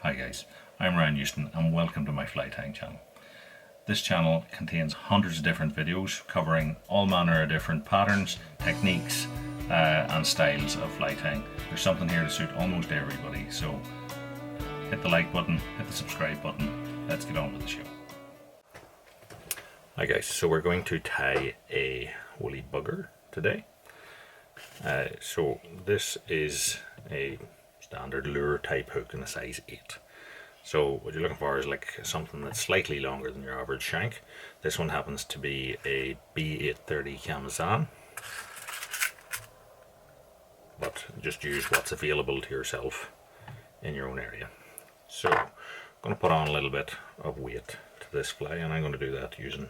Hi guys, I'm Ryan Houston and welcome to my fly tying channel. This channel contains hundreds of different videos covering all manner of different patterns, techniques and styles of fly tying. There's something here to suit almost everybody, so hit the like button, hit the subscribe button, let's get on with the show. Hi guys, so we're going to tie a woolly bugger today. So this is a standard lure type hook in a size 8. So what you're looking for is like something that's slightly longer than your average shank. This one happens to be a B830 Camazan, but just use what's available to yourself in your own area. So I'm going to put on a little bit of weight to this fly, and I'm going to do that using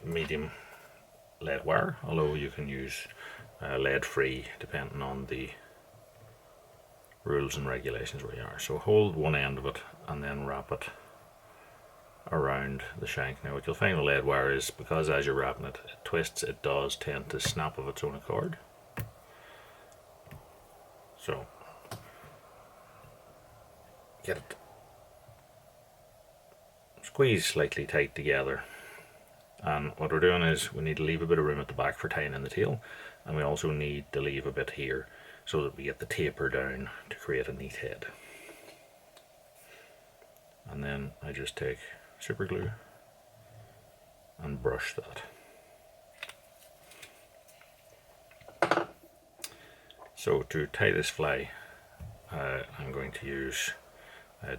medium lead wire, although you can use lead free depending on the rules and regulations where you are. So hold one end of it and then wrap it around the shank. Now what you'll find with lead wire is, because as you're wrapping it, it twists, it does tend to snap of its own accord. So get it squeezed slightly tight together, and what we're doing is we need to leave a bit of room at the back for tying in the tail, and we also need to leave a bit here so that we get the taper down to create a neat head. And then I just take super glue and brush that. So to tie this fly, I'm going to use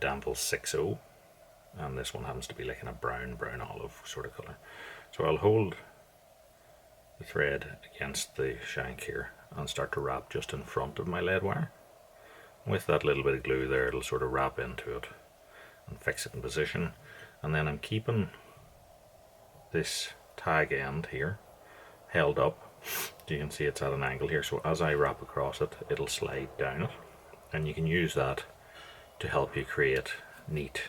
Danville's 6.0, and this one happens to be like in a brown olive sort of colour. So I'll hold the thread against the shank here and start to wrap just in front of my lead wire. With that little bit of glue there, it'll sort of wrap into it and fix it in position. And then I'm keeping this tag end here held up. You can see it's at an angle here, so as I wrap across it, it'll slide down it, and you can use that to help you create neat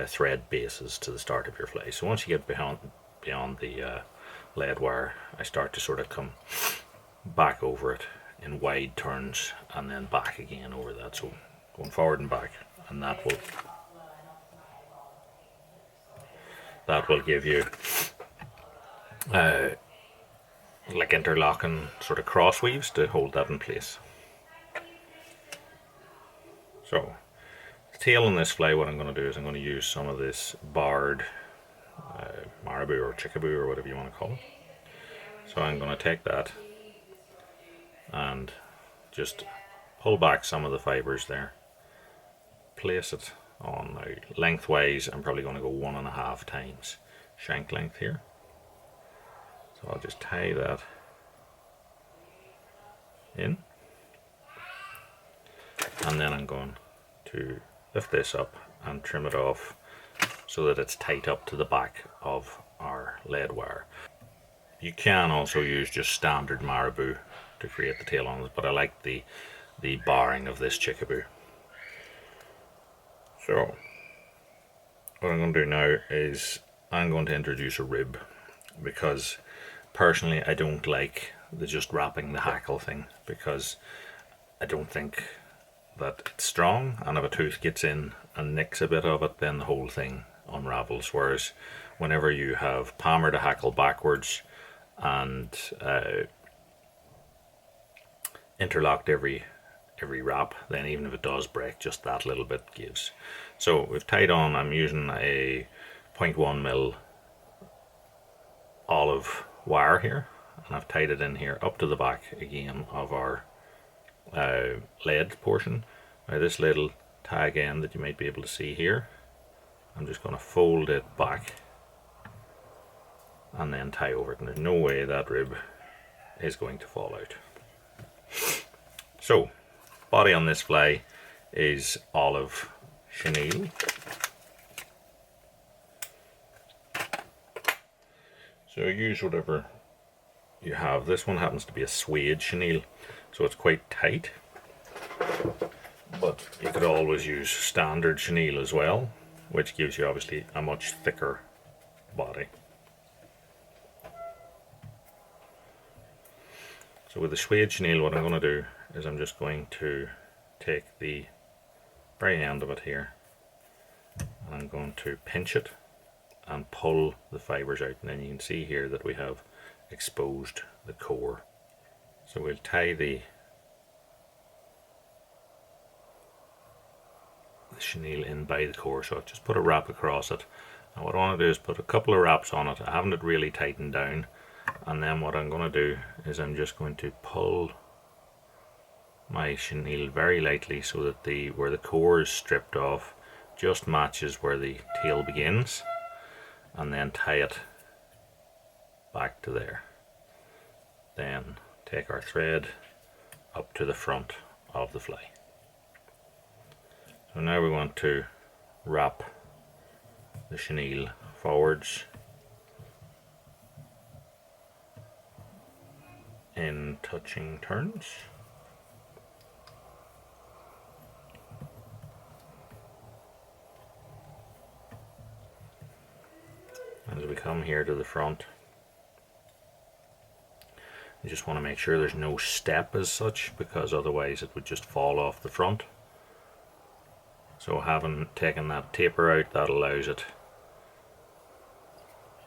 thread bases to the start of your fly. So once you get beyond the lead wire, I start to sort of come back over it in wide turns and then back again over that. So going forward and back, and that will give you like interlocking sort of cross weaves to hold that in place. So the tail on this fly, what I'm going to do is I'm going to use some of this barred marabou or chickaboo or whatever you want to call it. So I'm going to take that and just pull back some of the fibers there, place it on. Now lengthwise I'm probably going to go 1.5 times shank length here. So I'll just tie that in, and then I'm going to lift this up and trim it off so that it's tight up to the back of our lead wire. You can also use just standard marabou to create the tail on it, but I like the barring of this chickaboo. So what I'm going to do now is I'm going to introduce a rib, because personally I don't like the just wrapping the hackle thing, because I don't think that it's strong, and if a tooth gets in and nicks a bit of it, then the whole thing unravels. Whereas whenever you have palmer to hackle backwards and interlocked every wrap, then even if it does break, just that little bit gives. So we've tied on, I'm using a 0.1mm olive wire here, and I've tied it in here up to the back again of our lead portion. Now this little tag end that you might be able to see here, I'm just going to fold it back and then tie over it, and there's no way that rib is going to fall out. So body on this fly is olive chenille. So use whatever you have. This one happens to be a suede chenille, so it's quite tight, but you could always use standard chenille as well, which gives you obviously a much thicker body. So with the suede chenille, what I'm going to do is I'm just going to take the very end of it here, and I'm going to pinch it and pull the fibres out, and then you can see here that we have exposed the core. So we'll tie the chenille in by the core, so I've just put a wrap across it, and what I want to do is put a couple of wraps on it. I haven't it really tightened down, and then what I'm going to do is I'm just going to pull my chenille very lightly so that where the core is stripped off just matches where the tail begins, and then tie it back to there. Then take our thread up to the front of the fly. So now we want to wrap the chenille forwards in touching turns. As we come here to the front, you just want to make sure there's no step as such, because otherwise it would just fall off the front. So having taken that taper out, that allows it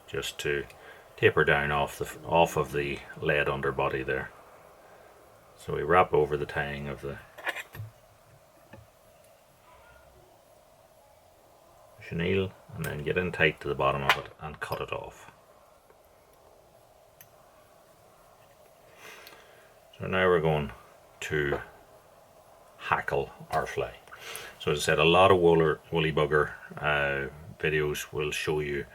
just to taper down off of the lead underbody there. So we wrap over the tying of the chenille and then get in tight to the bottom of it and cut it off. So now we're going to hackle our fly. So as I said, a lot of woolly bugger videos will show you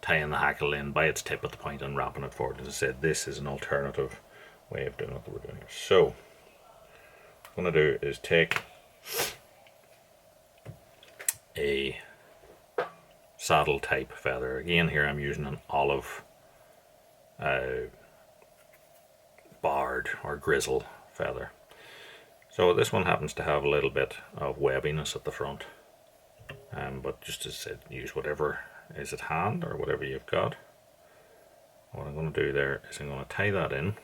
tying the hackle in by its tip at the point and wrapping it forward. As I said, this is an alternative way of doing what we're doing here. So what I'm going to do is take a saddle type feather. Again, here I'm using an olive barred or grizzle feather. So this one happens to have a little bit of webbiness at the front, but just as I said, use whatever is at hand or whatever you've got. What I'm going to do there is I'm going to tie that in.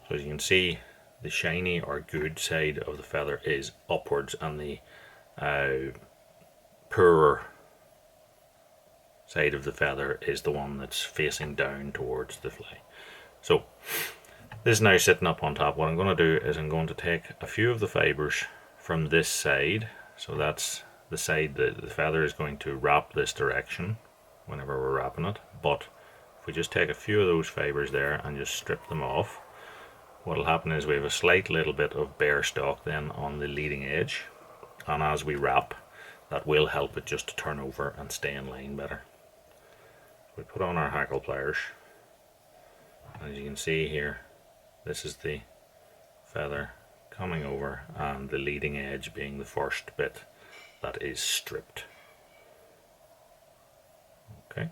So as you can see, the shiny or good side of the feather is upwards, and the poorer side of the feather is the one that's facing down towards the fly. So this is now sitting up on top. What I'm going to do is I'm going to take a few of the fibres from this side. So that's the side that the feather is going to wrap this direction whenever we're wrapping it. But if we just take a few of those fibres there and just strip them off, what will happen is we have a slight little bit of bare stock then on the leading edge, and as we wrap, that will help it just to turn over and stay in line better. We put on our hackle pliers. As you can see here, this is the feather coming over and the leading edge being the first bit that is stripped. Okay,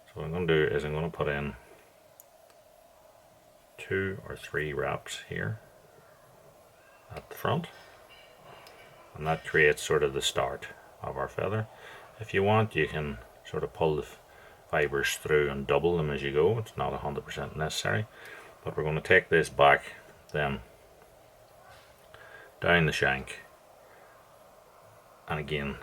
so what I'm going to do is I'm going to put in 2 or 3 wraps here at the front, and that creates sort of the start of our feather. If you want, you can sort of pull the fibres through and double them as you go. It's not 100% necessary, but we're going to take this back then down the shank, and again,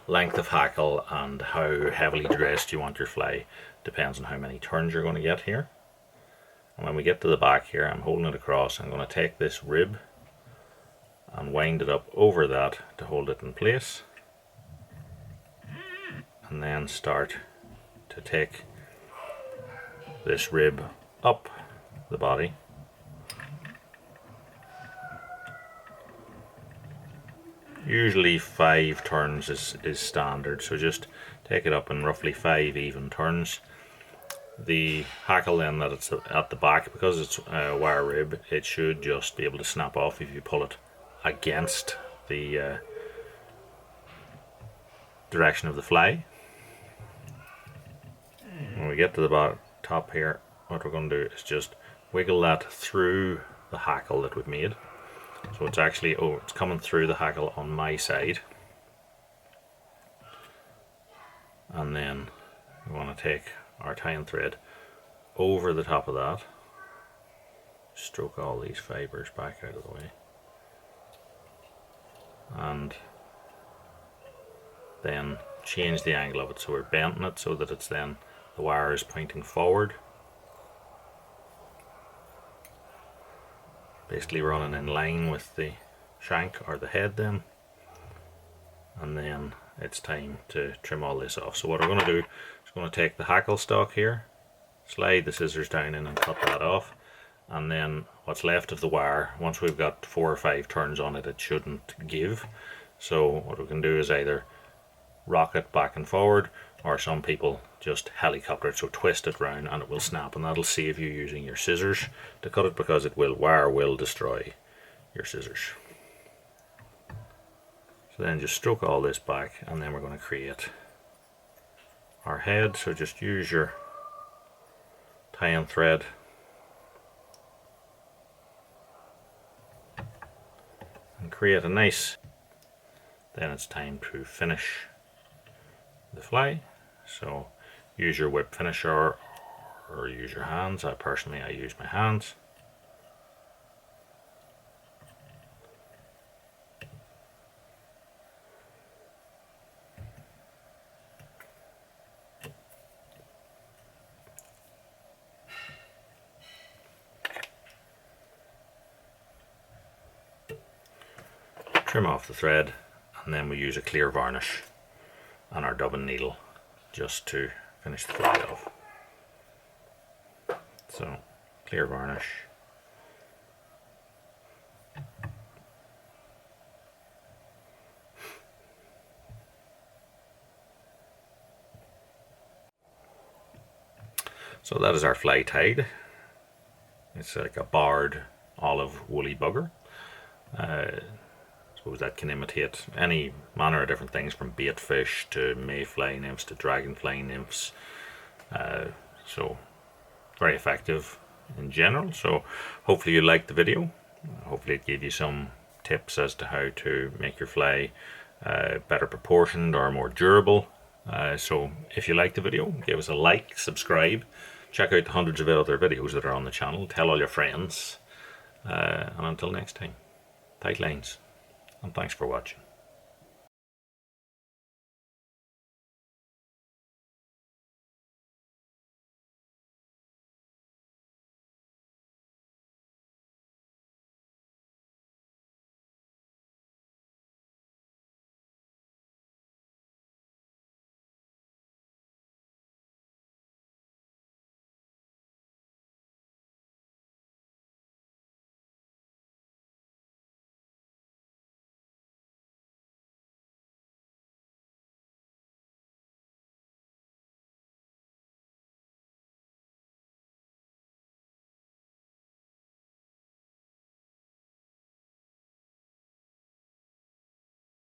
length of hackle and how heavily dressed you want your fly depends on how many turns you're going to get here. And when we get to the back here, I'm holding it across. I'm going to take this rib and wind it up over that to hold it in place, and then start to take this rib up the body. Usually 5 turns is standard, so just take it up in roughly 5 even turns. The hackle then that it's at the back, because it's a wire rib, it should just be able to snap off if you pull it against the direction of the fly. When we get to the top here, what we're going to do is just wiggle that through the hackle that we've made. So it's actually, it's coming through the hackle on my side. And then we want to take our tying thread over the top of that, stroke all these fibres back out of the way, and then change the angle of it. So we're bending it so that it's then the wire is pointing forward, basically running in line with the shank or the head then. And then it's time to trim all this off. So what we're going to do is going to take the hackle stock here, slide the scissors down in and cut that off, and then what's left of the wire, once we've got 4 or 5 turns on it, it shouldn't give. So what we can do is either rock it back and forward, or some people just helicopter it, so twist it round and it will snap, and that'll save you using your scissors to cut it, because wire will destroy your scissors. So then just stroke all this back, and then we're going to create our head. So just use your tie-in thread and create a nice, then it's time to finish the fly. So use your whip finisher or use your hands. Personally I use my hands. Trim off the thread, and then we use a clear varnish and our dubbing needle just to finish the fly off. So clear varnish, so that is our fly tied. It's like a barred olive woolly bugger. Suppose that can imitate any manner of different things, from bait fish to mayfly nymphs to dragonfly nymphs. So very effective in general. So hopefully you liked the video. Hopefully it gave you some tips as to how to make your fly better proportioned or more durable. So if you liked the video, give us a like, subscribe, check out the hundreds of other videos that are on the channel, tell all your friends, and until next time, tight lines, and thanks for watching.